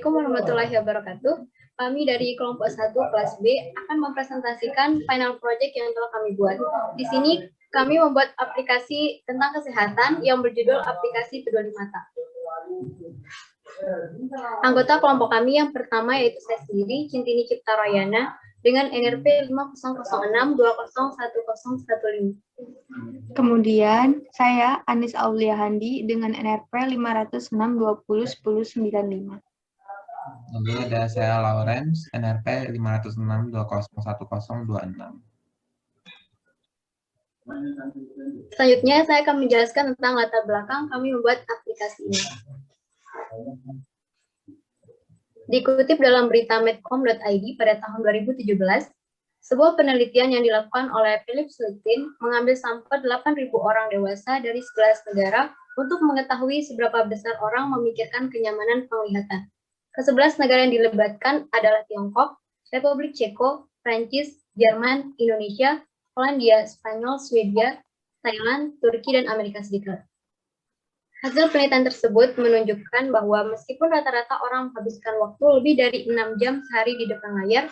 Assalamualaikum warahmatullahi wabarakatuh. Kami dari kelompok 1 kelas B akan mempresentasikan final project yang telah kami buat. Di sini kami membuat aplikasi tentang kesehatan yang berjudul aplikasi Peduli Mata. Anggota kelompok kami yang pertama yaitu saya sendiri, Cintini Cipta Royana, dengan NRP 5006201015. Kemudian saya Anis Aulia Handi dengan NRP 506201095. Lalu ada saya Lawrence, NRP 506201026. Selanjutnya saya akan menjelaskan tentang latar belakang kami membuat aplikasi ini. Dikutip dalam berita medcom.id pada tahun 2017, sebuah penelitian yang dilakukan oleh Philip Slitin mengambil sampel 8.000 orang dewasa dari 11 negara untuk mengetahui seberapa besar orang memikirkan kenyamanan penglihatan. Ke-11 negara yang dilibatkan adalah Tiongkok, Republik Ceko, Prancis, Jerman, Indonesia, Polandia, Spanyol, Swedia, Thailand, Turki, dan Amerika Serikat. Hasil penelitian tersebut menunjukkan bahwa meskipun rata-rata orang menghabiskan waktu lebih dari 6 jam sehari di depan layar,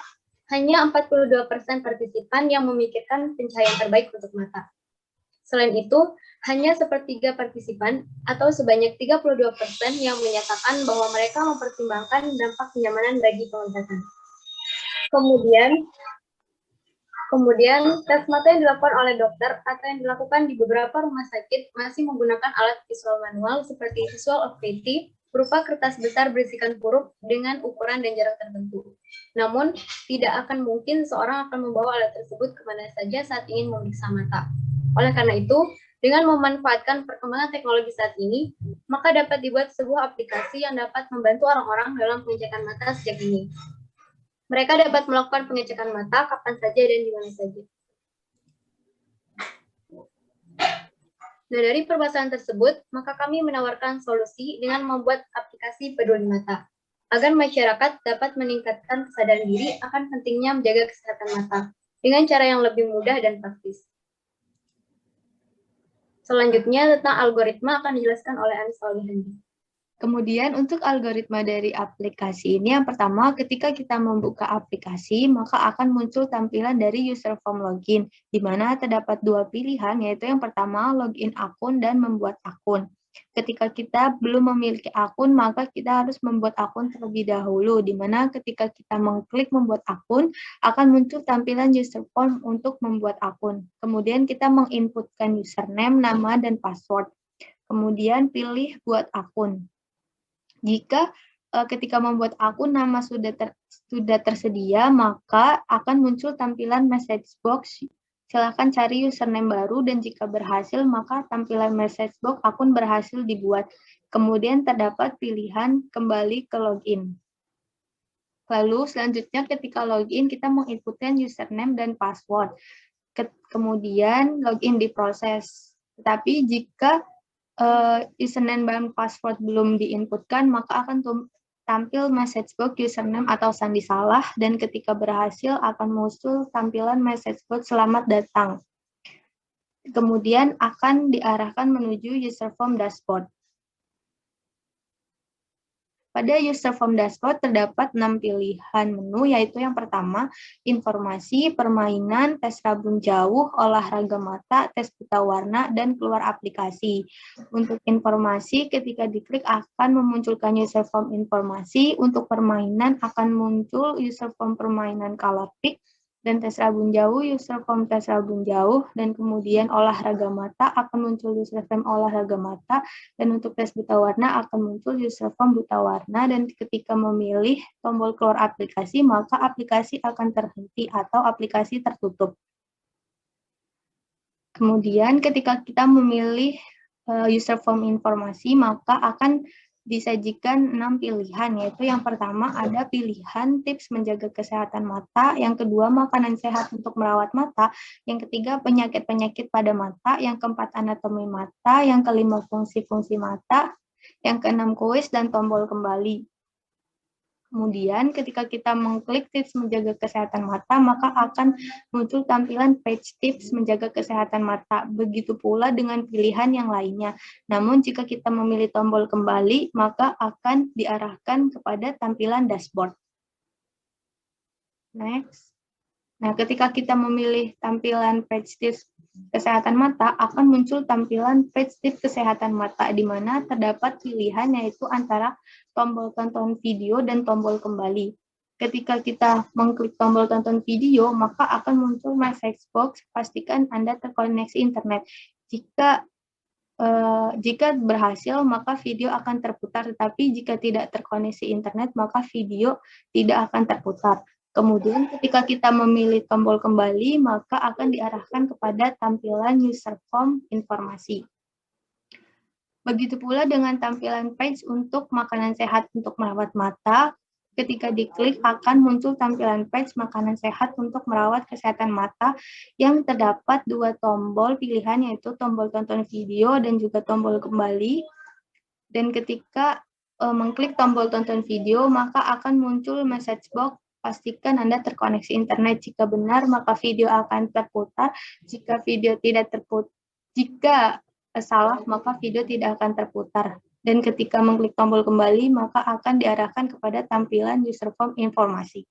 hanya 42% partisipan yang memikirkan pencahayaan terbaik untuk mata. Selain itu, hanya sepertiga partisipan atau sebanyak 32% yang menyatakan bahwa mereka mempertimbangkan dampak kenyamanan bagi penglihatan. Kemudian, tes mata yang dilakukan oleh dokter atau yang dilakukan di beberapa rumah sakit masih menggunakan alat visual manual seperti visual acuity berupa kertas besar berisikan huruf dengan ukuran dan jarak tertentu. Namun, tidak akan mungkin seorang akan membawa alat tersebut kemana saja saat ingin memeriksa mata. Oleh karena itu, dengan memanfaatkan perkembangan teknologi saat ini, maka dapat dibuat sebuah aplikasi yang dapat membantu orang-orang dalam pengecekan mata sejak dini. Mereka dapat melakukan pengecekan mata kapan saja dan di mana saja. Nah, dari permasalahan tersebut, maka kami menawarkan solusi dengan membuat aplikasi Peduli Mata, agar masyarakat dapat meningkatkan kesadaran diri akan pentingnya menjaga kesehatan mata, dengan cara yang lebih mudah dan praktis. Selanjutnya, tentang algoritma akan dijelaskan oleh Anis Aulia Handi. Kemudian untuk algoritma dari aplikasi ini, yang pertama ketika kita membuka aplikasi, maka akan muncul tampilan dari user form login, di mana terdapat dua pilihan, yaitu yang pertama login akun dan membuat akun. Ketika kita belum memiliki akun, maka kita harus membuat akun terlebih dahulu, di mana ketika kita mengklik membuat akun, akan muncul tampilan user form untuk membuat akun. Kemudian kita menginputkan username, nama, dan password. Kemudian pilih buat akun. Jika ketika membuat akun nama sudah tersedia, maka akan muncul tampilan message box. Silakan cari username baru dan jika berhasil, maka tampilan message box akun berhasil dibuat. Kemudian terdapat pilihan kembali ke login. Lalu selanjutnya ketika login, kita menginputkan username dan password. Kemudian login diproses. Tetapi jika username dan password belum diinputkan, maka akan tampil message box username atau sandi salah, dan ketika berhasil akan muncul tampilan message box selamat datang. Kemudian akan diarahkan menuju user form dashboard. Pada user form dashboard terdapat 6 pilihan menu, yaitu yang pertama, informasi, permainan, tes rabun jauh, olahraga mata, tes buta warna, dan keluar aplikasi. Untuk informasi, ketika diklik akan memunculkan user form informasi. Untuk permainan akan muncul user form permainan color pick, dan tes rabun jauh, user form tes rabun jauh, dan kemudian olahraga mata akan muncul user form olahraga mata, dan untuk tes buta warna akan muncul user form buta warna, dan ketika memilih tombol keluar aplikasi, maka aplikasi akan terhenti atau aplikasi tertutup. Kemudian ketika kita memilih user form informasi, maka akan disajikan 6 pilihan, yaitu yang pertama ada pilihan tips menjaga kesehatan mata, yang kedua makanan sehat untuk merawat mata, yang ketiga penyakit-penyakit pada mata, yang keempat anatomi mata, yang kelima fungsi-fungsi mata, yang keenam kuis dan tombol kembali. Kemudian ketika kita mengklik tips menjaga kesehatan mata, maka akan muncul tampilan page tips menjaga kesehatan mata. Begitu pula dengan pilihan yang lainnya. Namun jika kita memilih tombol kembali, maka akan diarahkan kepada tampilan dashboard. Next. Nah, ketika kita memilih tampilan page tips kesehatan mata, akan muncul tampilan page tips kesehatan mata, di mana terdapat pilihan yaitu antara tombol tonton video dan tombol kembali. Ketika kita mengklik tombol tonton video, maka akan muncul message box, pastikan Anda terkoneksi internet. Jika berhasil, maka video akan terputar, tetapi jika tidak terkoneksi internet, maka video tidak akan terputar. Kemudian ketika kita memilih tombol kembali, maka akan diarahkan kepada tampilan user form informasi. Begitu pula dengan tampilan page untuk makanan sehat untuk merawat mata. Ketika diklik akan muncul tampilan page makanan sehat untuk merawat kesehatan mata yang terdapat dua tombol pilihan, yaitu tombol tonton video dan juga tombol kembali. Dan ketika mengklik tombol tonton video, maka akan muncul message box, pastikan Anda terkoneksi internet. Jika benar, maka video akan terputar. Jika video tidak terputar, jika salah, maka video tidak akan terputar. Dan ketika mengklik tombol kembali, maka akan diarahkan kepada tampilan user form informasi.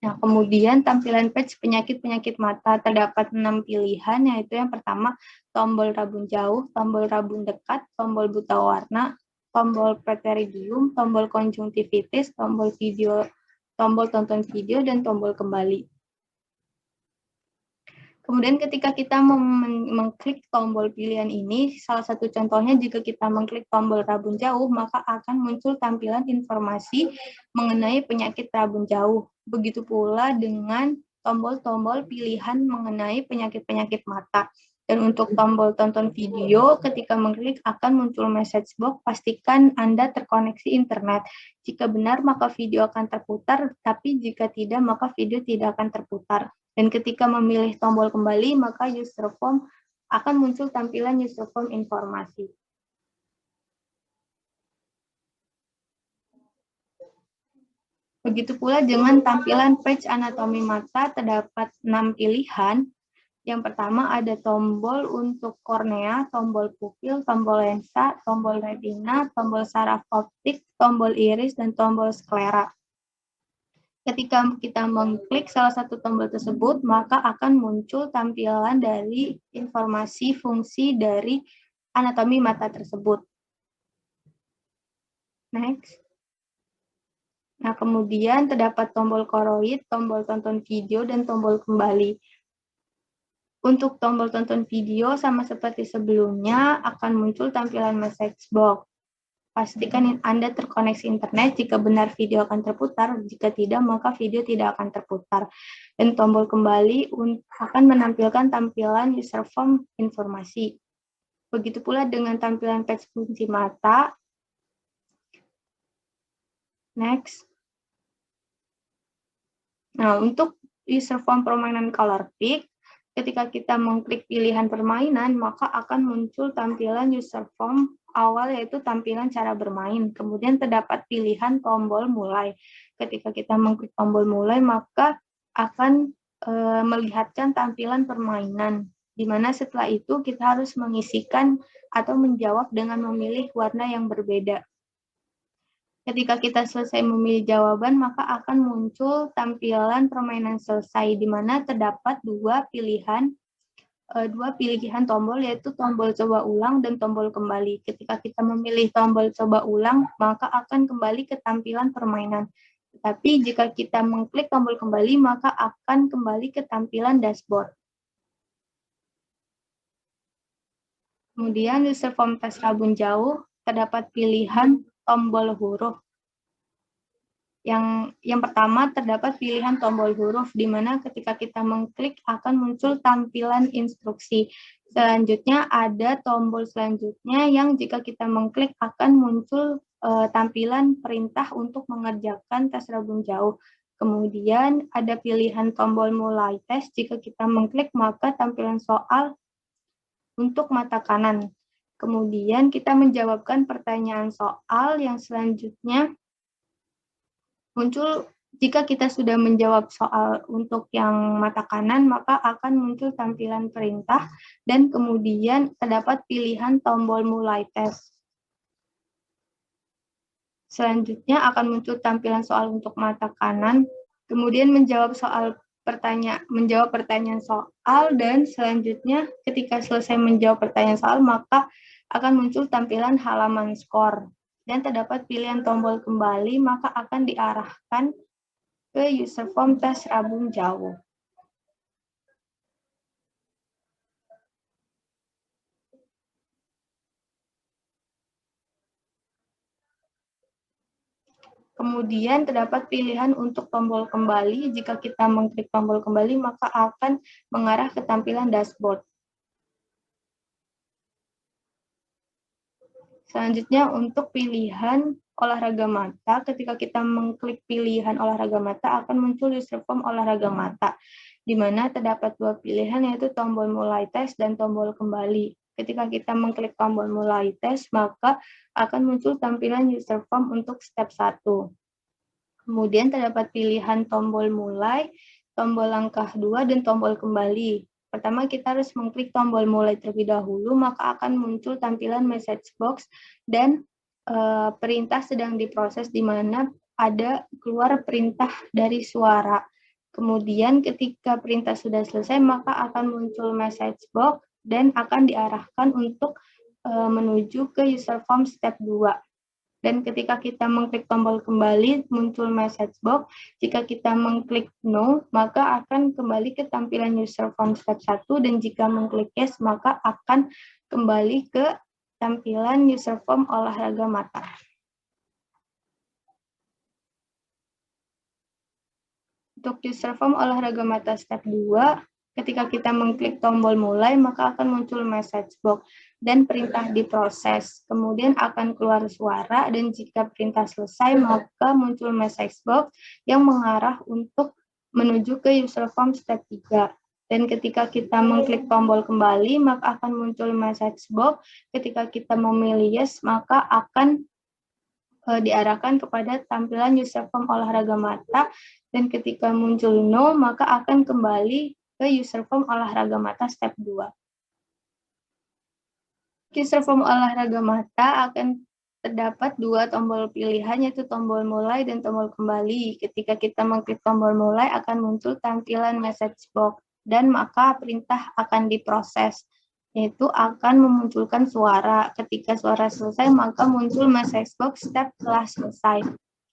Nah, kemudian tampilan page penyakit-penyakit mata terdapat 6 pilihan, yaitu yang pertama tombol rabun jauh, tombol rabun dekat, tombol buta warna, tombol pterygium, tombol konjungtivitis, tombol tonton video, dan tombol kembali. Kemudian ketika kita mengklik tombol pilihan ini, salah satu contohnya jika kita mengklik tombol rabun jauh, maka akan muncul tampilan informasi mengenai penyakit rabun jauh. Begitu pula dengan tombol-tombol pilihan mengenai penyakit-penyakit mata. Dan untuk tombol tonton video, ketika mengklik akan muncul message box, pastikan Anda terkoneksi internet. Jika benar, maka video akan terputar, tapi jika tidak, maka video tidak akan terputar. Dan ketika memilih tombol kembali, maka user form akan muncul tampilan user form informasi. Begitu pula dengan tampilan page anatomi mata, terdapat 6 pilihan. Yang pertama ada tombol untuk kornea, tombol pupil, tombol lensa, tombol retina, tombol saraf optik, tombol iris, dan tombol sklera. Ketika kita mengklik salah satu tombol tersebut, maka akan muncul tampilan dari informasi fungsi dari anatomi mata tersebut. Next. Nah, kemudian terdapat tombol koroid, tombol tonton video, dan tombol kembali. Untuk tombol tonton video, sama seperti sebelumnya, akan muncul tampilan message box. Pastikan Anda terkoneksi internet, jika benar video akan terputar, jika tidak maka video tidak akan terputar. Dan tombol kembali akan menampilkan tampilan user form informasi. Begitu pula dengan tampilan page fungsi mata. Next. Nah, untuk user form permainan color pick, ketika kita mengklik pilihan permainan, maka akan muncul tampilan user form awal, yaitu tampilan cara bermain. Kemudian terdapat pilihan tombol mulai. Ketika kita mengklik tombol mulai, maka akan melihatkan tampilan permainan, di mana setelah itu kita harus mengisikan atau menjawab dengan memilih warna yang berbeda. Ketika kita selesai memilih jawaban, maka akan muncul tampilan permainan selesai, di mana terdapat dua pilihan tombol, yaitu tombol coba ulang dan tombol kembali. Ketika kita memilih tombol coba ulang, maka akan kembali ke tampilan permainan. Tetapi jika kita mengklik tombol kembali, maka akan kembali ke tampilan dashboard. Kemudian user form tes rabun jauh, terdapat pilihan tombol huruf. Yang pertama terdapat pilihan tombol huruf, di mana ketika kita mengklik akan muncul tampilan instruksi. Selanjutnya ada tombol selanjutnya yang jika kita mengklik akan muncul tampilan perintah untuk mengerjakan tes rabun jauh. Kemudian ada pilihan tombol mulai tes, jika kita mengklik maka tampilan soal untuk mata kanan. Kemudian kita menjawabkan pertanyaan soal yang selanjutnya muncul. Jika kita sudah menjawab soal untuk yang mata kanan, maka akan muncul tampilan perintah dan kemudian terdapat pilihan tombol mulai tes. Selanjutnya akan muncul tampilan soal untuk mata kanan, kemudian menjawab pertanyaan soal, dan selanjutnya ketika selesai menjawab pertanyaan soal, maka akan muncul tampilan halaman skor. Dan terdapat pilihan tombol kembali, maka akan diarahkan ke user form tes Rabun Jawo. Kemudian terdapat pilihan untuk tombol kembali. Jika kita mengklik tombol kembali, maka akan mengarah ke tampilan dashboard. Selanjutnya untuk pilihan olahraga mata, ketika kita mengklik pilihan olahraga mata akan muncul user form olahraga mata, di mana terdapat dua pilihan yaitu tombol mulai tes dan tombol kembali. Ketika kita mengklik tombol mulai tes, maka akan muncul tampilan user form untuk step 1. Kemudian terdapat pilihan tombol mulai, tombol langkah 2, dan tombol kembali. Pertama, kita harus mengklik tombol mulai terlebih dahulu, maka akan muncul tampilan message box dan perintah sedang diproses, di mana ada keluar perintah dari suara. Kemudian ketika perintah sudah selesai, maka akan muncul message box dan akan diarahkan untuk menuju ke user form step 2. Dan ketika kita mengklik tombol kembali, muncul message box. Jika kita mengklik no, maka akan kembali ke tampilan user form step 1, dan jika mengklik yes, maka akan kembali ke tampilan user form olahraga mata. Untuk user form olahraga mata step 2, ketika kita mengklik tombol mulai, maka akan muncul message box dan perintah diproses. Kemudian akan keluar suara, dan jika perintah selesai, maka muncul message box yang mengarah untuk menuju ke user form step 3. Dan ketika kita mengklik tombol kembali, maka akan muncul message box. Ketika kita memilih yes, maka akan diarahkan kepada tampilan user form olahraga mata. Dan ketika muncul no, maka akan kembali ke user form olahraga mata step 2. User form olahraga mata akan terdapat dua tombol pilihan, yaitu tombol mulai dan tombol kembali. Ketika kita mengklik tombol mulai, akan muncul tampilan message box, dan maka perintah akan diproses, yaitu akan memunculkan suara. Ketika suara selesai, maka muncul message box step telah selesai.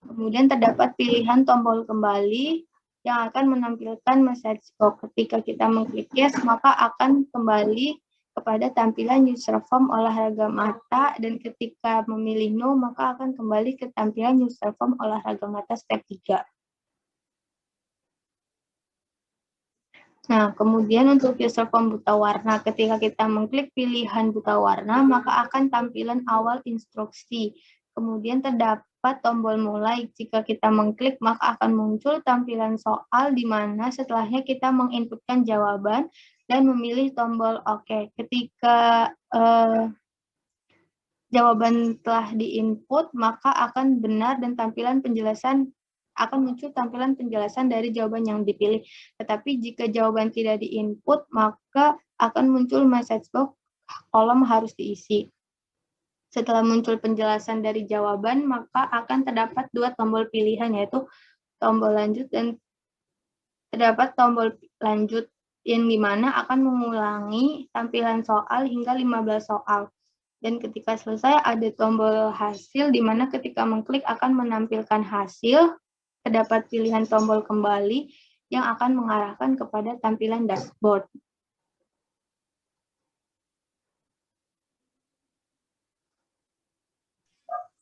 Kemudian terdapat pilihan tombol kembali yang akan menampilkan message box. Ketika kita mengklik yes, maka akan kembali kepada tampilan user form olahraga mata, dan ketika memilih no, maka akan kembali ke tampilan user form olahraga mata step 3. Nah, kemudian untuk user form buta warna, ketika kita mengklik pilihan buta warna, maka akan tampilan awal instruksi. Kemudian terdapat tombol mulai. Jika kita mengklik, maka akan muncul tampilan soal, di mana setelahnya kita menginputkan jawaban dan memilih tombol OK. Ketika jawaban telah diinput, maka akan benar dan akan muncul tampilan penjelasan dari jawaban yang dipilih. Tetapi jika jawaban tidak diinput, maka akan muncul message box kolom harus diisi. Setelah muncul penjelasan dari jawaban, maka akan terdapat dua tombol pilihan, yaitu tombol lanjut dan terdapat tombol lanjut, yang dimana akan mengulangi tampilan soal hingga 15 soal. Dan ketika selesai ada tombol hasil, di mana ketika mengklik akan menampilkan hasil. Terdapat pilihan tombol kembali yang akan mengarahkan kepada tampilan dashboard.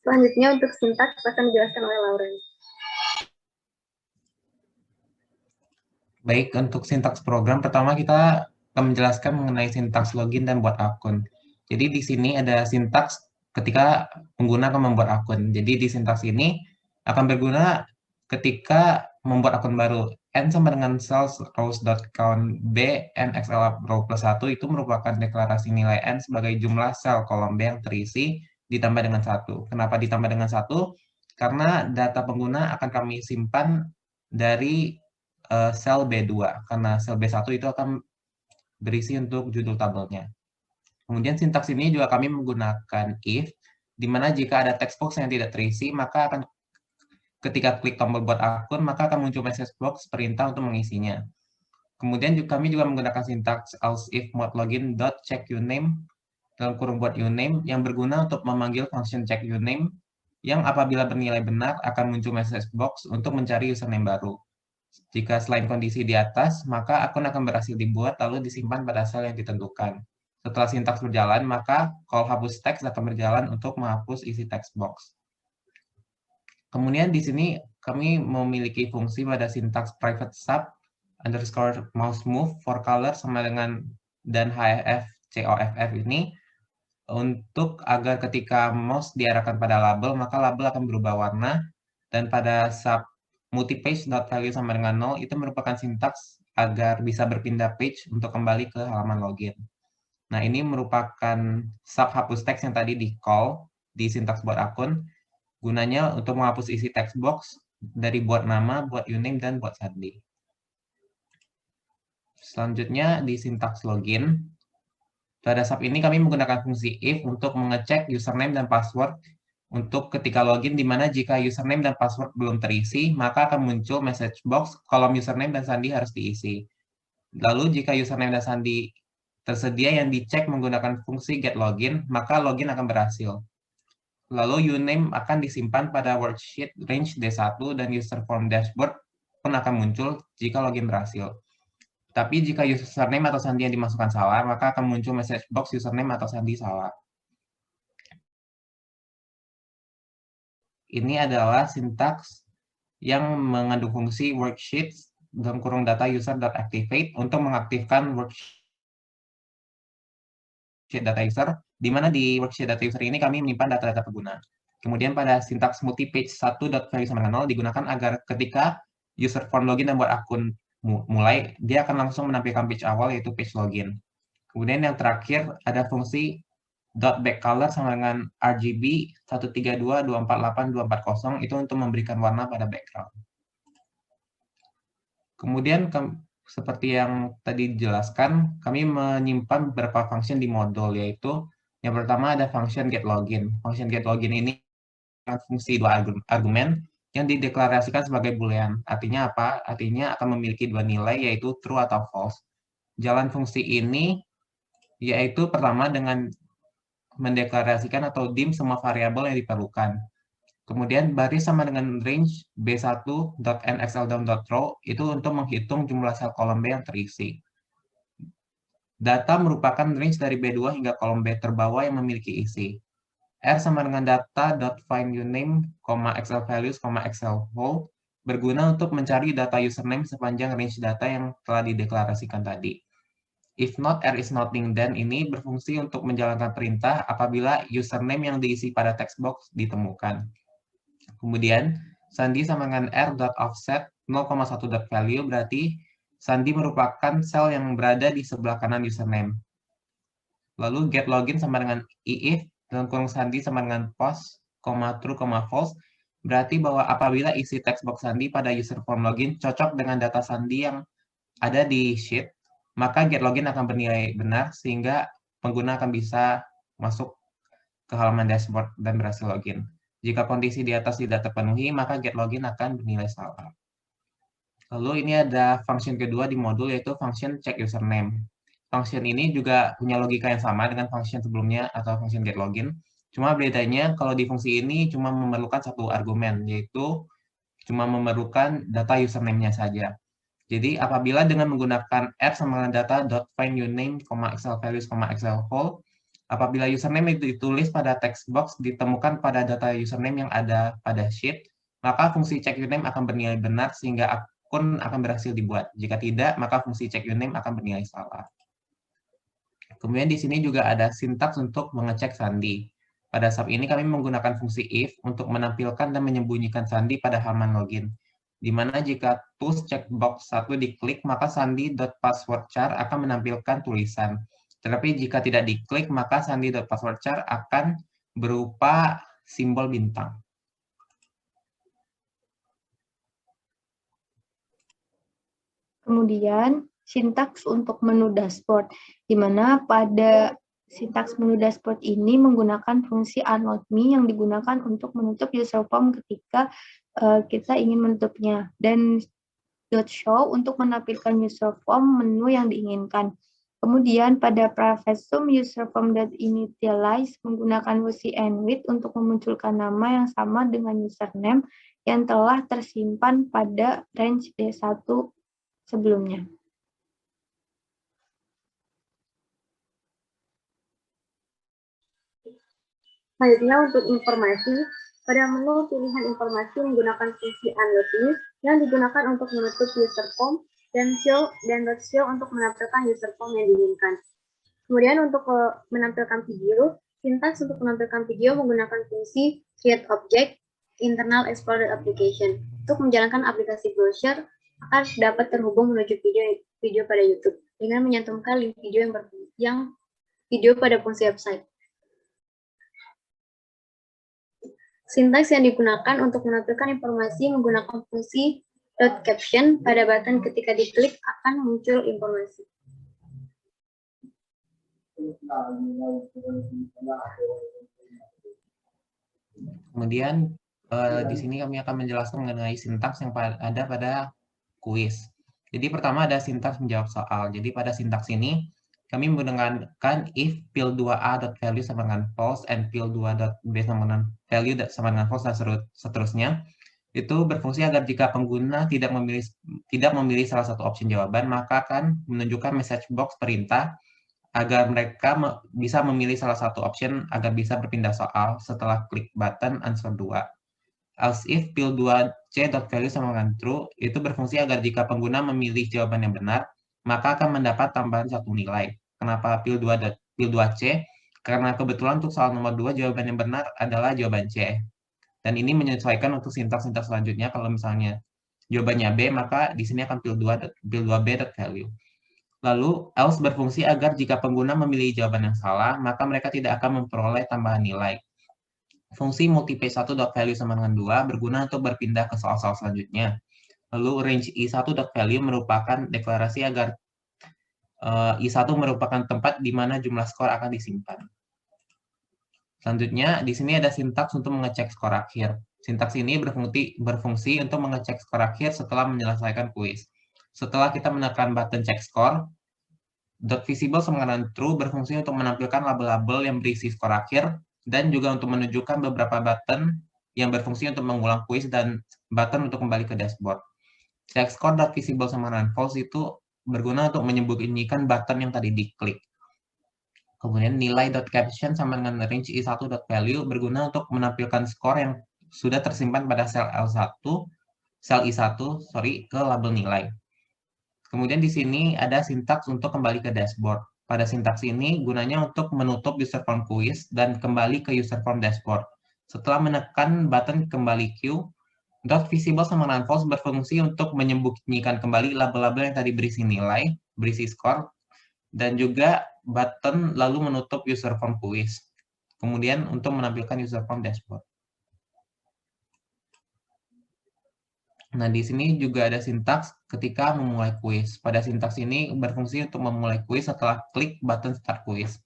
Selanjutnya untuk sintaks akan dijelaskan oleh Lauren. Baik, untuk sintaks program, pertama kita akan menjelaskan mengenai sintaks login dan buat akun. Jadi di sini ada sintaks ketika pengguna akan membuat akun. Jadi di sintaks ini akan berguna ketika membuat akun baru. n sama dengan cells rows.count b n xl row plus 1 itu merupakan deklarasi nilai n sebagai jumlah sel kolom B yang terisi ditambah dengan 1. Kenapa ditambah dengan 1? Karena data pengguna akan kami simpan dari sel B2, karena sel B1 itu akan berisi untuk judul tabelnya. Kemudian sintaks ini juga kami menggunakan if, di mana jika ada text box yang tidak terisi, maka akan ketika klik tombol buat akun, maka akan muncul message box perintah untuk mengisinya. Kemudian kami juga menggunakan sintaks else if mode login dot check uname dalam kurung buat uname yang berguna untuk memanggil function check uname yang apabila bernilai benar akan muncul message box untuk mencari username baru. Jika selain kondisi di atas, maka akun akan berhasil dibuat lalu disimpan pada sel yang ditentukan. Setelah sintaks berjalan, maka call hapus text akan berjalan untuk menghapus isi text box. Kemudian di sini kami memiliki fungsi pada sintaks private sub underscore mouse move for color sama dengan dan HF COFF ini untuk agar ketika mouse diarahkan pada label, maka label akan berubah warna, dan pada sub multipage.value sama dengan 0 itu merupakan sintaks agar bisa berpindah page untuk kembali ke halaman login. Nah, ini merupakan sub hapus teks yang tadi di call di sintaks buat akun, gunanya untuk menghapus isi text box dari buat nama, buat uname, dan buat sandi. Selanjutnya di sintaks login, pada sub ini kami menggunakan fungsi if untuk mengecek username dan password untuk ketika login, di mana jika username dan password belum terisi, maka akan muncul message box kolom username dan sandi harus diisi. Lalu jika username dan sandi tersedia yang dicek menggunakan fungsi get login, maka login akan berhasil. Lalu uname akan disimpan pada worksheet range D1 dan user form dashboard pun akan muncul jika login berhasil. Tapi jika username atau sandi yang dimasukkan salah, maka akan muncul message box username atau sandi salah. Ini adalah sintaks yang mengandung fungsi worksheets dalam kurung data user.activate untuk mengaktifkan worksheet data user, di mana di worksheet data user ini kami menyimpan data-data pengguna. Kemudian pada sintaks multipage 1.value sama dengan 0 digunakan agar ketika user form login dan buat akun mulai, dia akan langsung menampilkan page awal yaitu page login. Kemudian yang terakhir ada fungsi .backcolor sama dengan RGB 132248240 itu untuk memberikan warna pada background. Kemudian seperti yang tadi dijelaskan, kami menyimpan beberapa function di modul, yaitu yang pertama ada function getLogin. Function getLogin ini fungsi dua argumen yang dideklarasikan sebagai boolean. Artinya apa? Artinya akan memiliki dua nilai, yaitu true atau false. Jalan fungsi ini yaitu pertama dengan mendeklarasikan atau dim semua variabel yang diperlukan. Kemudian baris sama dengan range b1.nxldown.row itu untuk menghitung jumlah sel kolom B yang terisi. Data merupakan range dari B2 hingga kolom B terbawah yang memiliki isi. R sama dengan data.findUname, xlValues, xlWhole berguna untuk mencari data username sepanjang range data yang telah dideklarasikan tadi. If not, R is nothing, then ini berfungsi untuk menjalankan perintah apabila username yang diisi pada text box ditemukan. Kemudian, sandi sama dengan r.offset 0,1.value berarti sandi merupakan sel yang berada di sebelah kanan username. Lalu get login sama dengan if dalam kurung sandi sama dengan post, true, false berarti bahwa apabila isi text box sandi pada user form login cocok dengan data sandi yang ada di sheet, maka get login akan bernilai benar sehingga pengguna akan bisa masuk ke halaman dashboard dan berhasil login. Jika kondisi di atas tidak terpenuhi, maka get login akan bernilai salah. Lalu ini ada function kedua di modul, yaitu function check username. Function ini juga punya logika yang sama dengan function sebelumnya atau function get login. Cuma bedanya kalau di fungsi ini cuma memerlukan satu argumen, yaitu cuma memerlukan data username-nya saja. Jadi apabila dengan menggunakan r sama dengan data.findUname, xlValues, xlWhole, apabila username itu ditulis pada text box ditemukan pada data username yang ada pada sheet, maka fungsi check username akan bernilai benar sehingga akun akan berhasil dibuat. Jika tidak, maka fungsi check username akan bernilai salah. Kemudian di sini juga ada sintaks untuk mengecek sandi. Pada sub ini kami menggunakan fungsi if untuk menampilkan dan menyembunyikan sandi pada halaman login. di mana jika tools checkbox 1 diklik, maka sandi.passwordchar akan menampilkan tulisan. Tetapi jika tidak diklik, maka sandi.passwordchar akan berupa simbol bintang. Kemudian, sintaks untuk menu dashboard, di mana pada sintaks menu dashboard ini menggunakan fungsi unload me yang digunakan untuk menutup user form ketika kita ingin menutupnya, dan .show untuk menampilkan user form menu yang diinginkan. Kemudian pada private sum user form.initialize menggunakan fungsi endWith untuk memunculkan nama yang sama dengan username yang telah tersimpan pada range D1 sebelumnya. Selanjutnya untuk informasi, pada menu pilihan informasi menggunakan fungsi unload me yang digunakan untuk menutup user form dan show untuk menampilkan user form yang diinginkan. Kemudian untuk menampilkan video, sintaks untuk menampilkan video menggunakan fungsi create object internal explorer application. Untuk menjalankan aplikasi browser akan dapat terhubung menuju video pada YouTube dengan menyantumkan link video yang video pada fungsi website. Sintaks yang digunakan untuk menampilkan informasi menggunakan fungsi .caption pada button ketika diklik akan muncul informasi. Kemudian di sini kami akan menjelaskan mengenai sintaks yang ada pada kuis. Jadi pertama ada sintaks menjawab soal. Jadi pada sintaks ini kami menggunakan if pil2a.value sama dengan false and pil2.b sama dengan value sama dengan false dan seterusnya. Itu berfungsi agar jika pengguna tidak memilih salah satu opsi jawaban, maka akan menunjukkan message box perintah agar mereka bisa memilih salah satu option agar bisa berpindah soal setelah klik button answer 2. Else if pil2c.value sama dengan true, itu berfungsi agar jika pengguna memilih jawaban yang benar, maka akan mendapat tambahan 1 nilai. Kenapa pil2c? Karena kebetulan untuk soal nomor 2 jawaban yang benar adalah jawaban C. Dan ini menyesuaikan untuk sintaks-sintaks selanjutnya. Kalau misalnya jawabannya B, maka di sini akan pil2b.value. Lalu else berfungsi agar jika pengguna memilih jawaban yang salah, maka mereka tidak akan memperoleh tambahan nilai. Fungsi multipage1.value sama dengan 2 berguna untuk berpindah ke soal-soal selanjutnya. Lalu range i1.value merupakan deklarasi agar i1 merupakan tempat di mana jumlah skor akan disimpan. Selanjutnya, di sini ada sintaks untuk mengecek skor akhir. Sintaks ini berfungsi untuk mengecek skor akhir setelah menyelesaikan kuis. Setelah kita menekan button check score, .visible sama dengan true berfungsi untuk menampilkan label-label yang berisi skor akhir dan juga untuk menunjukkan beberapa button yang berfungsi untuk mengulang kuis dan button untuk kembali ke dashboard. Check score.visible sama dengan false itu berguna untuk menyembunyikan button yang tadi diklik. Kemudian nilai.caption sama dengan range i1.value berguna untuk menampilkan skor yang sudah tersimpan pada sel i1 ke label nilai. Kemudian di sini ada sintaks untuk kembali ke dashboard. Pada sintaks ini gunanya untuk menutup user form quiz dan kembali ke user form dashboard. Setelah menekan button kembali queue, .visible sama dengan false berfungsi untuk menyembunyikan kembali label-label yang tadi berisi nilai, berisi skor, dan juga button lalu menutup user form quiz. Kemudian untuk menampilkan user form dashboard. Nah, di sini juga ada sintaks ketika memulai kuis. Pada sintaks ini berfungsi untuk memulai kuis setelah klik button start quiz.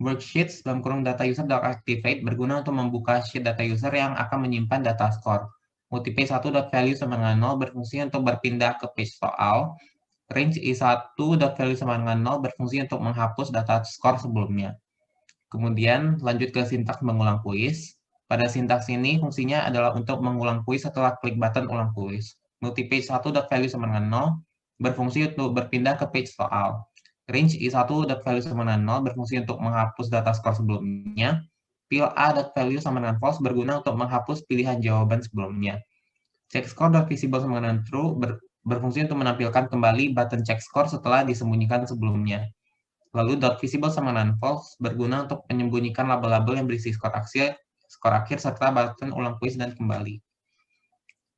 Worksheets dalam kurung data user activate berguna untuk membuka sheet data user yang akan menyimpan data skor. Multipage1.value sama dengan 0 berfungsi untuk berpindah ke page soal. Range i1.value sama dengan 0 berfungsi untuk menghapus data skor sebelumnya. Kemudian lanjut ke sintaks mengulang kuis. Pada sintaks ini fungsinya adalah untuk mengulang kuis setelah klik button ulang kuis. Multipage1.value sama dengan 0 berfungsi untuk berpindah ke page soal. Range i1.value sama dengan 0 berfungsi untuk menghapus data skor sebelumnya. Pil.a.value sama dengan false berguna untuk menghapus pilihan jawaban sebelumnya. Check score.visible sama dengan true berfungsi untuk menampilkan kembali button check score setelah disembunyikan sebelumnya. Lalu .visible sama dengan false berguna untuk menyembunyikan label-label yang berisi skor akhir serta button ulang kuis dan kembali.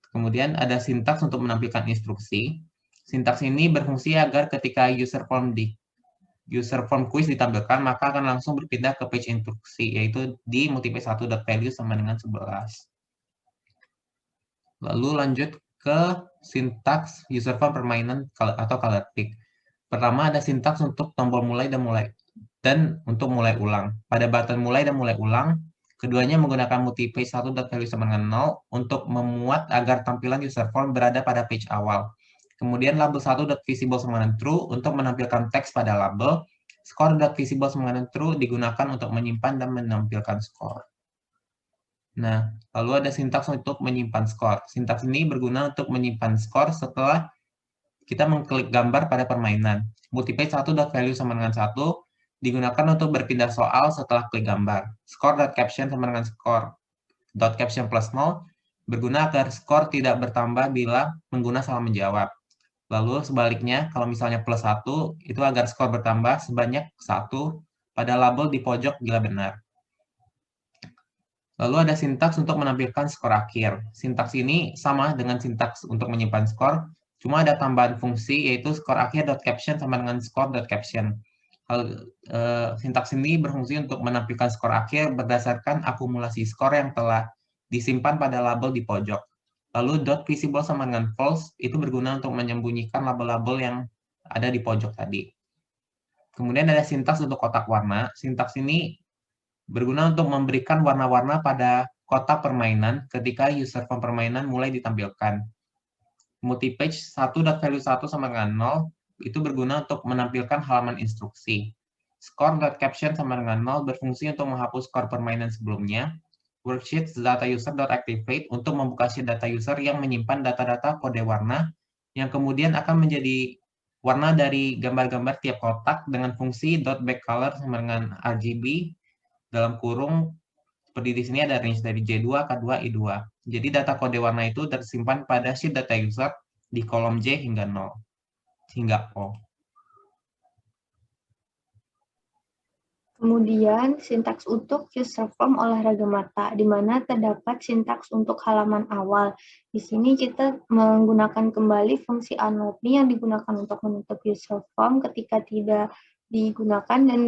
Kemudian ada sintaks untuk menampilkan instruksi. Sintaks ini berfungsi agar ketika user form quiz ditampilkan, maka akan langsung berpindah ke page instruksi, yaitu di multipage1.value sama dengan 11. Lalu lanjut ke sintaks user form permainan atau color pick. Pertama ada sintaks untuk tombol mulai dan untuk mulai ulang. Pada button mulai dan mulai ulang, keduanya menggunakan multipage1.value sama dengan 0 untuk memuat agar tampilan user form berada pada page awal. Kemudian label 1.visible sama dengan true untuk menampilkan teks pada label. Score.visible sama dengan true digunakan untuk menyimpan dan menampilkan skor. Nah, lalu ada sintaks untuk menyimpan skor. Sintaks ini berguna untuk menyimpan skor setelah kita mengklik gambar pada permainan. Multipage1.value sama dengan 1 digunakan untuk berpindah soal setelah klik gambar. Score.caption sama dengan score.caption plus 0 berguna agar skor tidak bertambah bila pengguna salah menjawab. Lalu sebaliknya, kalau misalnya plus 1, itu agar skor bertambah sebanyak 1 pada label di pojok bila benar. Lalu ada sintaks untuk menampilkan skor akhir. Sintaks ini sama dengan sintaks untuk menyimpan skor, cuma ada tambahan fungsi yaitu skor akhir.caption sama dengan score.caption. Sintaks ini berfungsi untuk menampilkan skor akhir berdasarkan akumulasi skor yang telah disimpan pada label di pojok. Lalu .visible sama dengan false itu berguna untuk menyembunyikan label-label yang ada di pojok tadi. Kemudian ada sintaks untuk kotak warna. Sintaks ini berguna untuk memberikan warna-warna pada kotak permainan ketika user form permainan mulai ditampilkan. Multipage 1.value 1 sama dengan 0 itu berguna untuk menampilkan halaman instruksi. Score.caption sama dengan 0 berfungsi untuk menghapus skor permainan sebelumnya. Worksheet data user.activate untuk membuka sheet data user yang menyimpan data-data kode warna yang kemudian akan menjadi warna dari gambar-gambar tiap kotak dengan fungsi .backcolor sama dengan RGB dalam kurung seperti di sini ada range dari J2, K2, I2. Jadi data kode warna itu tersimpan pada sheet data user di kolom J hingga 0 hingga O. Kemudian sintaks untuk user form olahraga mata, di mana terdapat sintaks untuk halaman awal. Di sini kita menggunakan kembali fungsi unload me yang digunakan untuk menutup user form ketika tidak digunakan, dan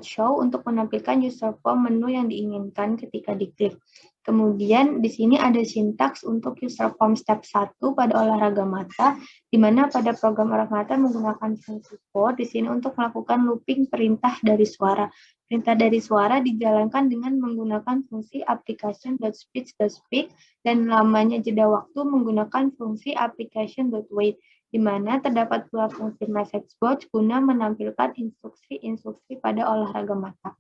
.show untuk menampilkan user form menu yang diinginkan ketika diklik. Kemudian di sini ada sintaks untuk user form step 1 pada olahraga mata, di mana pada program olahraga mata menggunakan fungsi for di sini untuk melakukan looping perintah dari suara. Perintah dari suara dijalankan dengan menggunakan fungsi application.speech.speak dan lamanya jeda waktu menggunakan fungsi application.wait, di mana terdapat pula fungsi message box guna menampilkan instruksi-instruksi pada olahraga mata.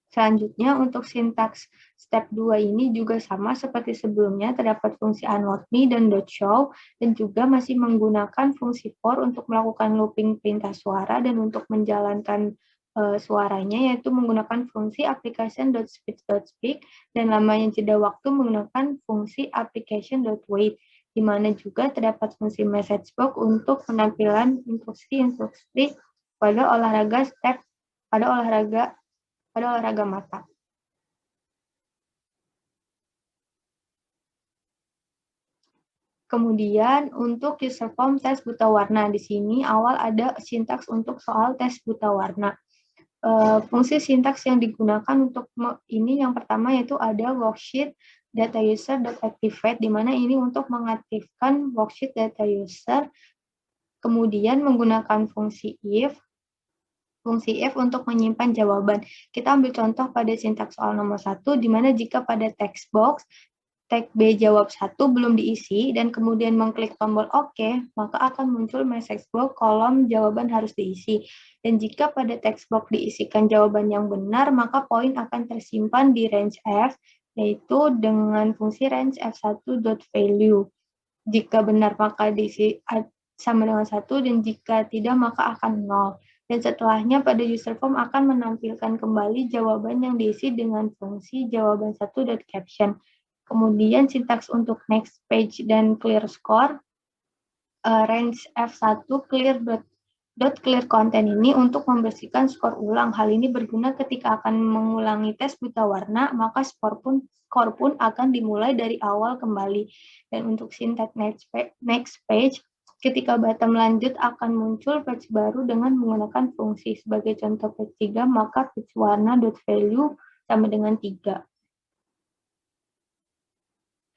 Selanjutnya, untuk sintaks step 2 ini juga sama seperti sebelumnya, terdapat fungsi unload me dan .show, dan juga masih menggunakan fungsi for untuk melakukan looping perintah suara, dan untuk menjalankan suaranya yaitu menggunakan fungsi application.speech.speak, dan lamanya jeda waktu menggunakan fungsi application.wait, di mana juga terdapat fungsi message box untuk penampilan instruksi-instruksi pada olahraga mata. Kemudian untuk user form tes buta warna, di sini awal ada sintaks untuk soal tes buta warna. Fungsi sintaks yang digunakan untuk ini yang pertama yaitu ada worksheet data user.activate, di mana ini untuk mengaktifkan worksheet data user. Kemudian menggunakan fungsi if untuk menyimpan jawaban. Kita ambil contoh pada sintaks soal nomor 1, di mana jika pada text box tag B jawab 1 belum diisi dan kemudian mengklik tombol OK, maka akan muncul message box kolom jawaban harus diisi. Dan jika pada text box diisikan jawaban yang benar, maka poin akan tersimpan di range F, yaitu dengan fungsi range F1.value. Jika benar maka diisi sama dengan 1, dan jika tidak maka akan 0. Dan setelahnya pada user form akan menampilkan kembali jawaban yang diisi dengan fungsi jawaban 1.caption. Kemudian sintaks untuk next page dan clear score, range F1 clear .clear content ini untuk membersihkan skor ulang. Hal ini berguna ketika akan mengulangi tes buta warna, maka skor pun akan dimulai dari awal kembali. Dan untuk syntax next page, ketika button lanjut akan muncul page baru dengan menggunakan fungsi. Sebagai contoh page 3, maka page warna.value sama dengan 3.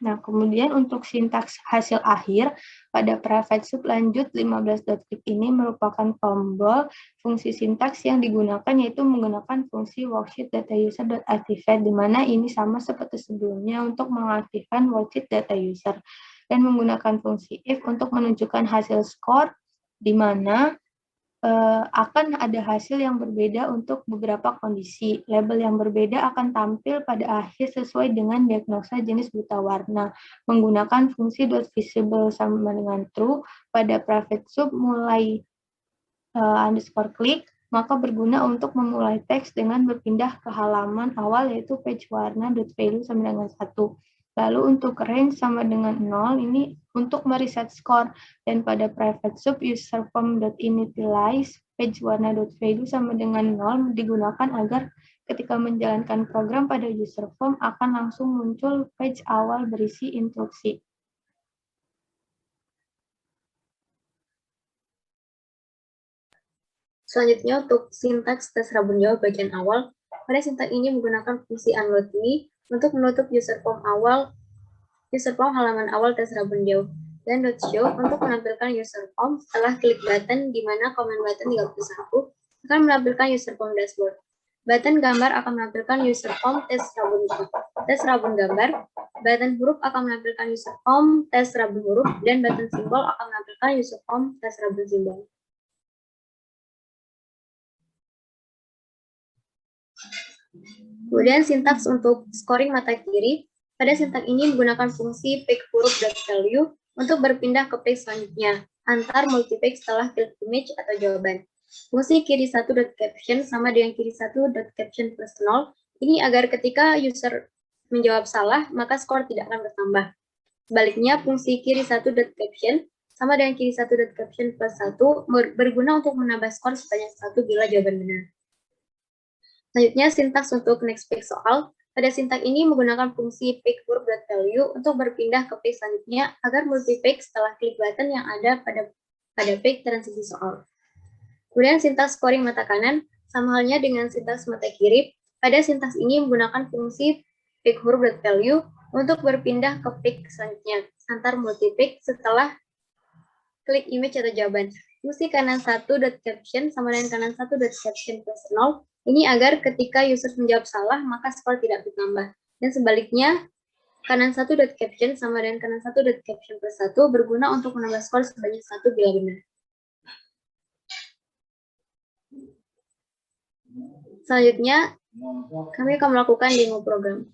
Nah, kemudian untuk sintaks hasil akhir, pada private sub lanjut 15.click ini merupakan tombol fungsi sintaks yang digunakan, yaitu menggunakan fungsi worksheet data user.activate, di mana ini sama seperti sebelumnya untuk mengaktifkan worksheet data user, dan menggunakan fungsi if untuk menunjukkan hasil skor, di mana akan ada hasil yang berbeda untuk beberapa kondisi. Label yang berbeda akan tampil pada akhir sesuai dengan diagnosa jenis buta warna. Menggunakan fungsi .visible sama dengan true pada private sub mulai underscore click, maka berguna untuk memulai teks dengan berpindah ke halaman awal, yaitu page warna.value sama dengan 1. Lalu untuk range sama dengan 0, ini untuk mereset skor. Dan pada private sub userform.initialize page warna.value sama dengan 0 digunakan agar ketika menjalankan program pada user form akan langsung muncul page awal berisi instruksi. Selanjutnya untuk sintaks tes rabun jawab bagian awal, pada sintaks ini menggunakan fungsi unload ini untuk menutup user form halaman awal tes rabun jauh, dan .show untuk menampilkan user form setelah klik button, di mana komen button 31 akan menampilkan user form dashboard. Button gambar akan menampilkan user form tes rabun gambar, button huruf akan menampilkan user form tes rabun huruf, dan button simbol akan menampilkan user form tes rabun simbol. Kemudian sintaks untuk scoring mata kiri, pada sintaks ini menggunakan fungsi pick huruf.value untuk berpindah ke page selanjutnya antar multipage setelah klik image atau jawaban. Fungsi kiri 1.caption sama dengan kiri 1.caption plus 0 ini agar ketika user menjawab salah maka skor tidak akan bertambah. Sebaliknya, fungsi kiri 1.caption sama dengan kiri 1.caption plus 1 berguna untuk menambah skor sebanyak 1 bila jawaban benar. Selanjutnya, sintaks untuk next page soal. Pada sintaks ini menggunakan fungsi pick huruf.value untuk berpindah ke page selanjutnya agar multi-page setelah klik button yang ada pada page transisi soal. Kemudian sintaks scoring mata kanan, sama halnya dengan sintaks mata kiri. Pada sintaks ini menggunakan fungsi pick huruf.value untuk berpindah ke page selanjutnya antar multi-page setelah klik image atau jawaban. Fungsi kanan 1.caption sama dengan kanan 1.caption plus 0 ini agar ketika user menjawab salah, maka skor tidak bertambah. Dan sebaliknya, kanan 1.caption sama dengan kanan 1.caption plus 1 berguna untuk menambah skor sebanyak 1 bila benar. Selanjutnya, kami akan melakukan demo program.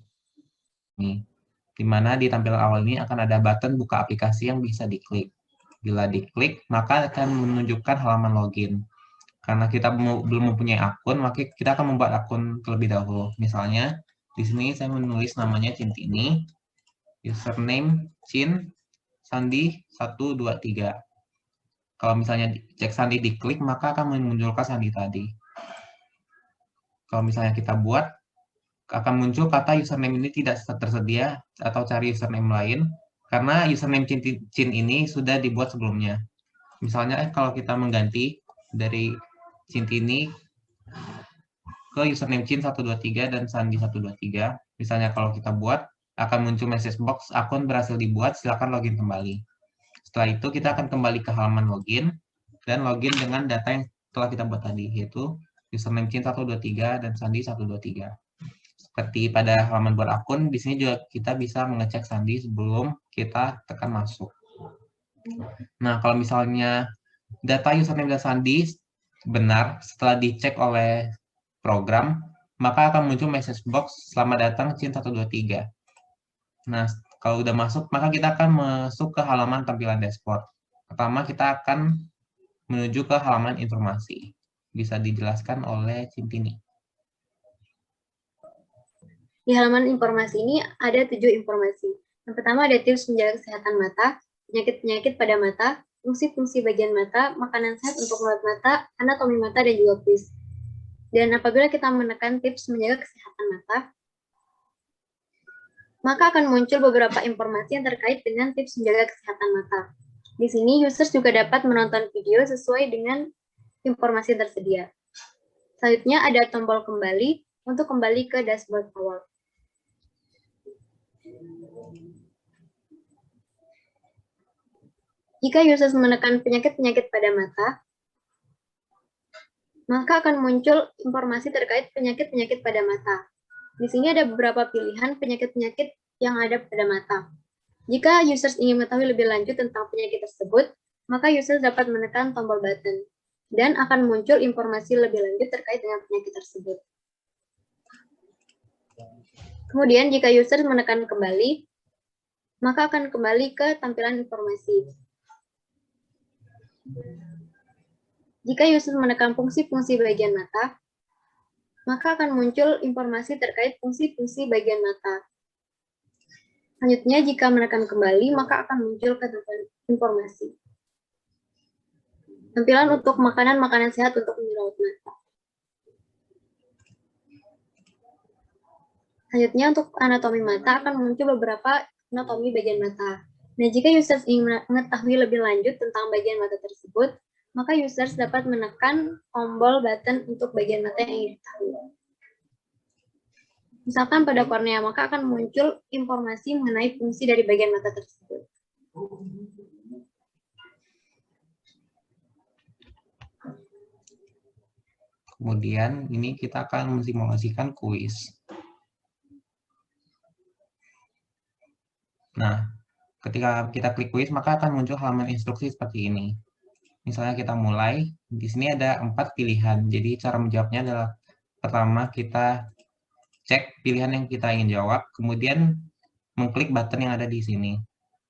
Di mana di tampilan awal ini akan ada button buka aplikasi yang bisa diklik. Bila diklik, maka akan menunjukkan halaman login. Karena kita belum mempunyai akun, maka kita akan membuat akun terlebih dahulu. Misalnya, di sini saya menulis namanya Cintini, username Cin, Sandi 123. Kalau misalnya cek Sandi diklik, maka akan memunculkan Sandi tadi. Kalau misalnya kita buat, akan muncul kata username ini tidak tersedia atau cari username lain, karena username Cin ini sudah dibuat sebelumnya. Misalnya, kalau kita mengganti dari Cintini ke username Cin 123 dan Sandi 123. Misalnya kalau kita buat, akan muncul message box, akun berhasil dibuat, silakan login kembali. Setelah itu kita akan kembali ke halaman login, dan login dengan data yang telah kita buat tadi, yaitu username Cin 123 dan Sandi 123. Seperti pada halaman buat akun, di sini juga kita bisa mengecek Sandi sebelum kita tekan masuk. Nah, kalau misalnya data username dan Sandi benar setelah dicek oleh program, maka akan muncul message box selamat datang Cin 123. Nah, kalau udah masuk, maka kita akan masuk ke halaman tampilan dashboard. Pertama, kita akan menuju ke halaman informasi. Bisa dijelaskan oleh Cintini. Di halaman informasi ini ada 7 informasi. Yang pertama ada tips menjaga kesehatan mata, penyakit-penyakit pada mata, fungsi-fungsi bagian mata, makanan sehat untuk merawat mata, anatomi mata, dan juga kuis. Dan apabila kita menekan tips menjaga kesehatan mata, maka akan muncul beberapa informasi yang terkait dengan tips menjaga kesehatan mata. Di sini, users juga dapat menonton video sesuai dengan informasi yang tersedia. Selanjutnya ada tombol kembali untuk kembali ke dashboard awal. Jika users menekan penyakit-penyakit pada mata, maka akan muncul informasi terkait penyakit-penyakit pada mata. Di sini ada beberapa pilihan penyakit-penyakit yang ada pada mata. Jika users ingin mengetahui lebih lanjut tentang penyakit tersebut, maka users dapat menekan tombol button, dan akan muncul informasi lebih lanjut terkait dengan penyakit tersebut. Kemudian, jika users menekan kembali, maka akan kembali ke tampilan informasi. Jika user menekan fungsi-fungsi bagian mata, maka akan muncul informasi terkait fungsi-fungsi bagian mata. Selanjutnya, jika menekan kembali, maka akan muncul ke tampilan informasi. Tampilan untuk makanan-makanan sehat untuk merawat mata. Selanjutnya, untuk anatomi mata akan muncul beberapa anatomi bagian mata. Nah, jika users ingin mengetahui lebih lanjut tentang bagian mata tersebut, maka users dapat menekan tombol button untuk bagian mata yang ingin diketahui. Misalkan pada kornea, maka akan muncul informasi mengenai fungsi dari bagian mata tersebut. Kemudian ini kita akan mensimulasikan kuis. Nah, ketika kita klik kuis, maka akan muncul halaman instruksi seperti ini. Misalnya kita mulai, di sini ada 4 pilihan. Jadi cara menjawabnya adalah pertama kita cek pilihan yang kita ingin jawab, kemudian mengklik button yang ada di sini.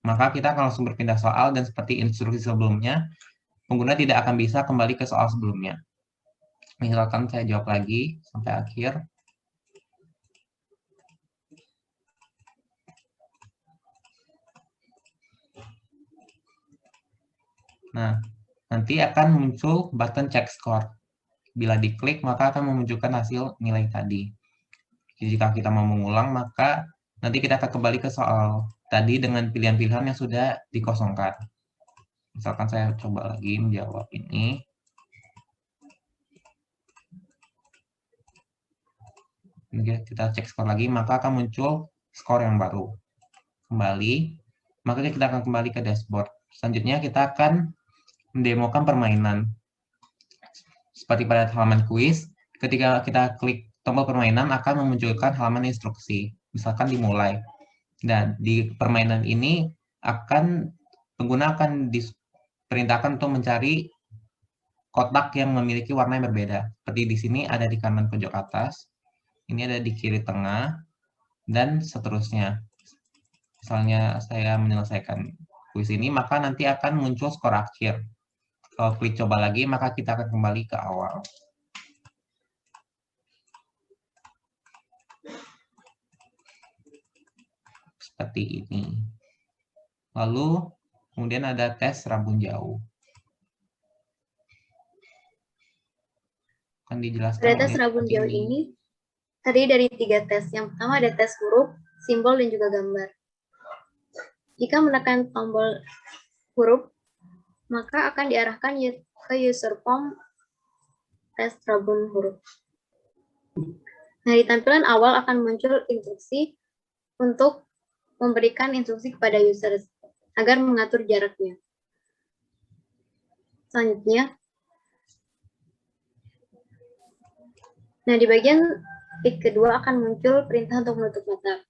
Maka kita akan langsung berpindah soal dan seperti instruksi sebelumnya, pengguna tidak akan bisa kembali ke soal sebelumnya. Misalkan saya jawab lagi sampai akhir. Nah, nanti akan muncul button check score. Bila diklik, maka akan memunculkan hasil nilai tadi. Jika kita mau mengulang, maka nanti kita akan kembali ke soal tadi dengan pilihan-pilihan yang sudah dikosongkan. Misalkan saya coba lagi menjawab ini. Kita cek skor lagi, maka akan muncul skor yang baru. Kembali, maka kita akan kembali ke dashboard. Selanjutnya kita akan mendemokan permainan. Seperti pada halaman kuis, ketika kita klik tombol permainan akan memunculkan halaman instruksi. Misalkan dimulai. Dan di permainan ini pengguna akan diperintahkan untuk mencari kotak yang memiliki warna yang berbeda. Seperti di sini ada di kanan pojok atas, ini ada di kiri tengah, dan seterusnya. Misalnya saya menyelesaikan kuis ini, maka nanti akan muncul skor akhir. Kalau klik coba lagi, maka kita akan kembali ke awal. Seperti ini. Lalu, kemudian ada tes rabun jauh. Akan dijelaskan Pada tes rabun jauh ini, terdiri dari 3 tes. Yang pertama ada tes huruf, simbol, dan juga gambar. Jika menekan tombol huruf, maka akan diarahkan ke user form tes rabun huruf. Nah, di tampilan awal akan muncul instruksi untuk memberikan instruksi kepada user agar mengatur jaraknya. Selanjutnya, nah di bagian pik kedua akan muncul perintah untuk menutup mata.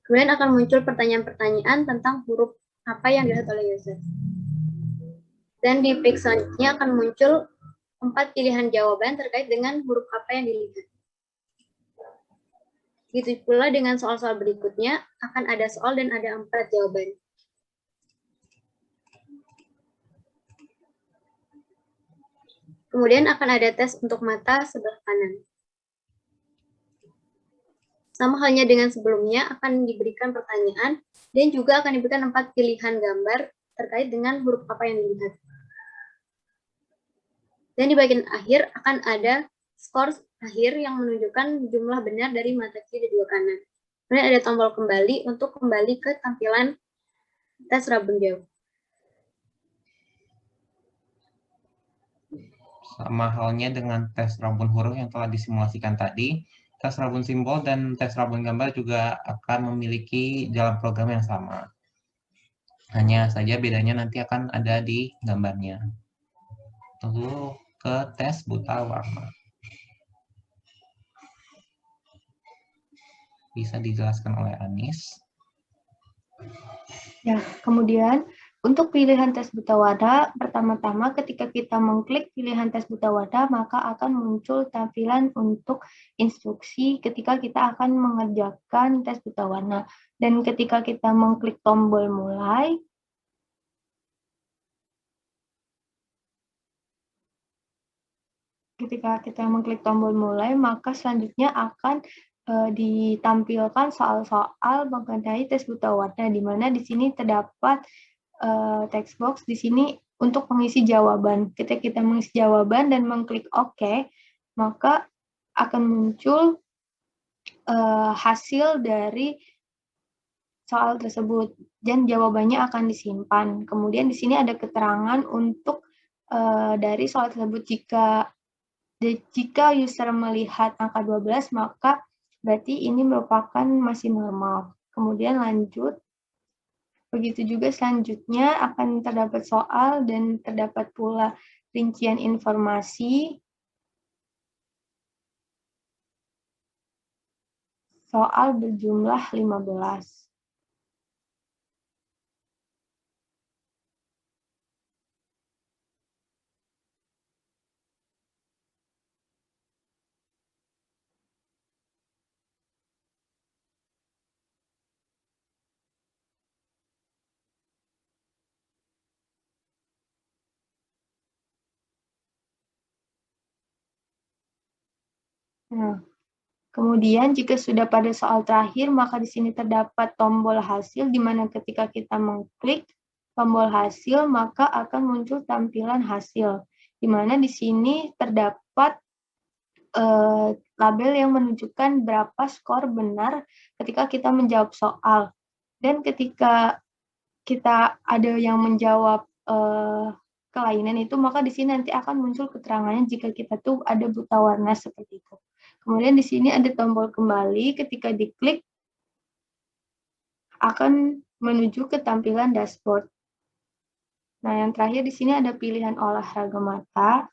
Kemudian akan muncul pertanyaan-pertanyaan tentang huruf apa yang dilihat oleh user. Dan di pik selanjutnya akan muncul 4 pilihan jawaban terkait dengan huruf apa yang dilihat. Begitu pula dengan soal-soal berikutnya, akan ada soal dan ada 4 jawaban. Kemudian akan ada tes untuk mata sebelah kanan. Sama halnya dengan sebelumnya, akan diberikan pertanyaan dan juga akan diberikan 4 pilihan gambar terkait dengan huruf apa yang dilihat. Dan di bagian akhir akan ada skor akhir yang menunjukkan jumlah benar dari mata kiri dan dua kanan. Kemudian ada tombol kembali untuk kembali ke tampilan tes rabun jauh. Sama halnya dengan tes rabun huruf yang telah disimulasikan tadi, tes rabun simbol dan tes rabun gambar juga akan memiliki jalan program yang sama. Hanya saja bedanya nanti akan ada di gambarnya. Lalu ke tes buta warna. Bisa dijelaskan oleh Anis. Ya, kemudian untuk pilihan tes buta warna, pertama-tama ketika kita mengklik pilihan tes buta warna, maka akan muncul tampilan untuk instruksi ketika kita akan mengerjakan tes buta warna. Dan ketika kita mengklik tombol mulai, maka selanjutnya akan ditampilkan soal-soal mengenai tes buta warna, di mana di sini terdapat text box di sini untuk mengisi jawaban. Ketika kita mengisi jawaban dan mengklik OK, maka akan muncul hasil dari soal tersebut dan jawabannya akan disimpan. Kemudian di sini ada keterangan untuk dari soal tersebut. Jika user melihat angka 12, maka berarti ini merupakan masih normal. Kemudian lanjut. Begitu juga selanjutnya akan terdapat soal dan terdapat pula rincian informasi. Soal berjumlah 15. Nah, kemudian jika sudah pada soal terakhir, maka di sini terdapat tombol hasil, di mana ketika kita mengklik tombol hasil, maka akan muncul tampilan hasil, di mana di sini terdapat label yang menunjukkan berapa skor benar ketika kita menjawab soal. Dan ketika kita ada yang menjawab kelainan itu, maka di sini nanti akan muncul keterangannya jika kita tuh ada buta warna seperti itu. Kemudian di sini ada tombol kembali, ketika diklik akan menuju ke tampilan dashboard. Nah, yang terakhir di sini ada pilihan olahraga mata,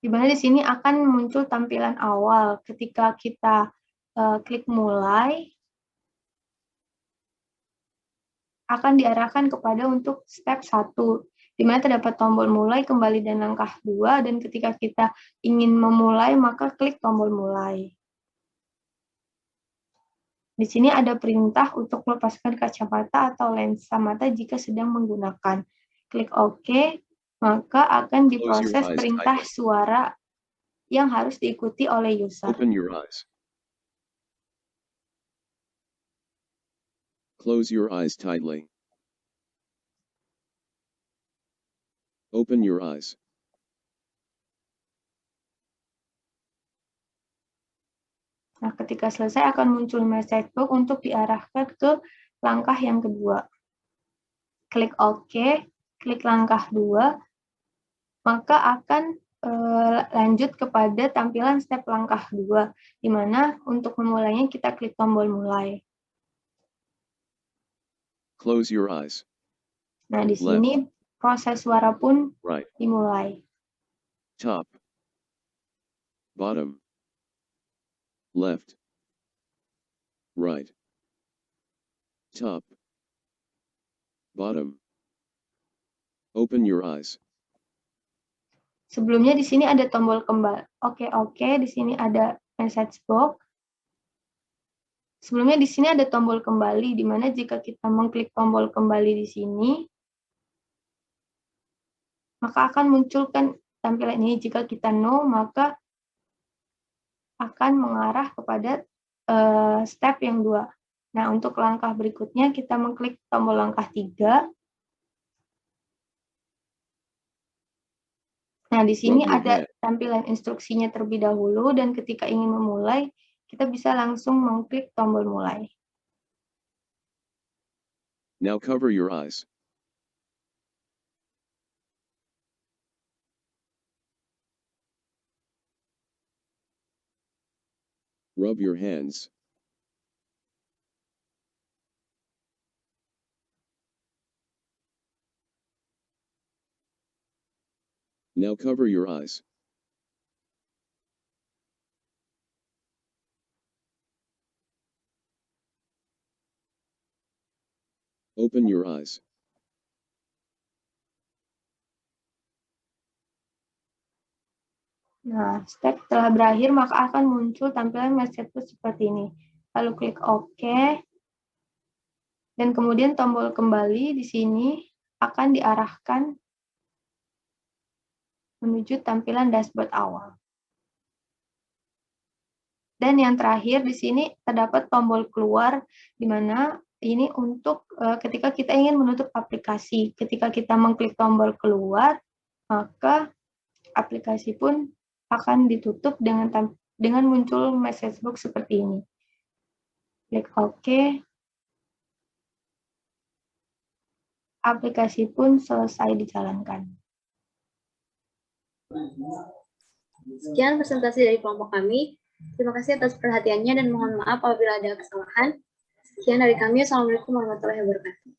di mana di sini akan muncul tampilan awal ketika kita klik mulai, akan diarahkan kepada untuk step 1, di mana terdapat tombol mulai, kembali, dan langkah 2, dan ketika kita ingin memulai, maka klik tombol mulai. Di sini ada perintah untuk melepaskan kacamata atau lensa mata jika sedang menggunakan. Klik OK, maka akan diproses perintah suara yang harus diikuti oleh user. Open your eyes. Close your eyes tightly. Open your eyes. Nah, ketika selesai akan muncul message box untuk diarahkan ke langkah yang kedua. Klik OK, klik langkah 2, maka akan lanjut kepada tampilan step langkah 2, di mana untuk memulainya kita klik tombol mulai. Close your eyes. Nah, di sini proses suara pun Right. dimulai. Top. Bottom. Left. Right. Top. Bottom. Open your eyes. Sebelumnya di sini ada tombol kembali. Oke, di sini ada message box. Sebelumnya di sini ada tombol kembali, di mana jika kita mengklik tombol kembali di sini, maka akan munculkan tampilan ini. Jika kita no, maka akan mengarah kepada step yang 2. Nah, untuk langkah berikutnya kita mengklik tombol langkah 3. Nah, di sini Rub your ada hand. tampilan instruksinya terlebih dahulu, dan ketika ingin memulai, kita bisa langsung mengklik tombol mulai. Now cover your eyes. Rub your hands. Now cover your eyes. Open your eyes. Nah, step telah berakhir, maka akan muncul tampilan message seperti ini. Lalu klik OK, dan kemudian tombol kembali di sini akan diarahkan menuju tampilan dashboard awal. Dan yang terakhir di sini terdapat tombol keluar, di mana ini untuk ketika kita ingin menutup aplikasi. Ketika kita mengklik tombol keluar, maka aplikasi pun akan ditutup dengan muncul message box seperti ini. Klik OK. Aplikasi pun selesai dijalankan. Sekian presentasi dari kelompok kami. Terima kasih atas perhatiannya dan mohon maaf apabila ada kesalahan. Sekian dari kami. Assalamualaikum warahmatullahi wabarakatuh.